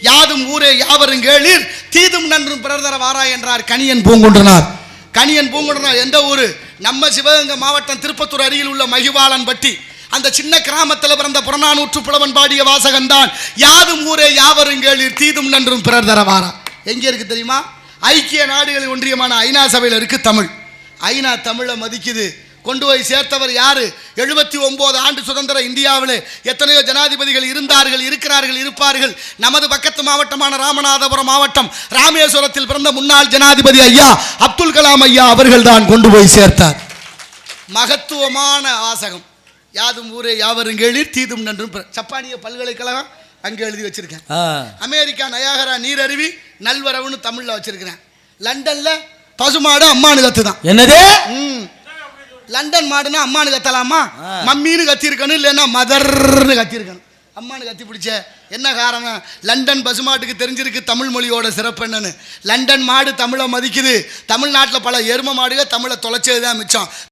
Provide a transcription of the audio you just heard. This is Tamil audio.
யாதும் ஊரே யாவரும் கேளீர் தீதும் நன்றும் பிறர் தர வாரா என்றார் கணியன் பூங்குன்றனார். கணியன் பூங்குன்றனார் எந்த ஊர்? நம்ம சிவகங்கை மாவட்டம் திருப்பத்தூர் அருகில் உள்ள மகிபாலன் பட்டி. அந்த சின்ன கிராமத்தில் பிறந்த புறநானூற்று புலவன் பாடிய வாசகன் தான் யாதும் ஊரே யாவரும் கேளீர் தீதும் நன்றும் பிறர் தர வாரா. எங்கே இருக்கு தெரியுமா? ஐக்கிய நாடுகளின் ஒன்றியமான ஐநா சபையில் இருக்கு தமிழ். ஐநா தமிழை மதிக்குது. கொண்டு போய் சேர்த்தவர் யாரு? 79 ஆண்டு சுதந்திர இந்தியாவில் எத்தனையோ ஜனாதிபதிகள் இருந்தார்கள், இருக்கிறார்கள், இருப்பார்கள். நமது பக்கத்து மாவட்டமான ராமநாதபுரம் மாவட்டம் ராமேஸ்வரத்தில் பிறந்த முன்னாள் ஜனாதிபதி ஐயா அப்துல் கலாம் ஐயா அவர்கள் தான் கொண்டு போய் சேர்த்தார். மகத்துவமான வாசகம். யாதும் ஊரே யாவரும் கேளீர் தீதும் நன்றும். ஜப்பானிய பல்கலைக்கழகம் அங்கே எழுதி வச்சிருக்கேன். அமெரிக்கா நயாகரா நீரருவி நல்வரவுன்னு தமிழ்ல வச்சிருக்கிறேன். லண்டன்ல பசுமாடு அம்மானு கத்து தான். என்னது? லண்டன் மாடுனா அம்மானு கத்தலாமா? மம்மின்னு கத்திருக்கணும், இல்லைன்னா மதர்னு கத்திருக்கணும். அம்மானு கத்தி பிடிச்ச என்ன காரணம்? லண்டன் பசுமாட்டுக்கு தெரிஞ்சிருக்கு தமிழ் மொழியோட சிறப்பு என்னன்னு. லண்டன் மாடு தமிழை மதிக்குது. தமிழ்நாட்டில் பல எரும மாடுகள் தமிழை தொலைச்சது தான் மிச்சம்.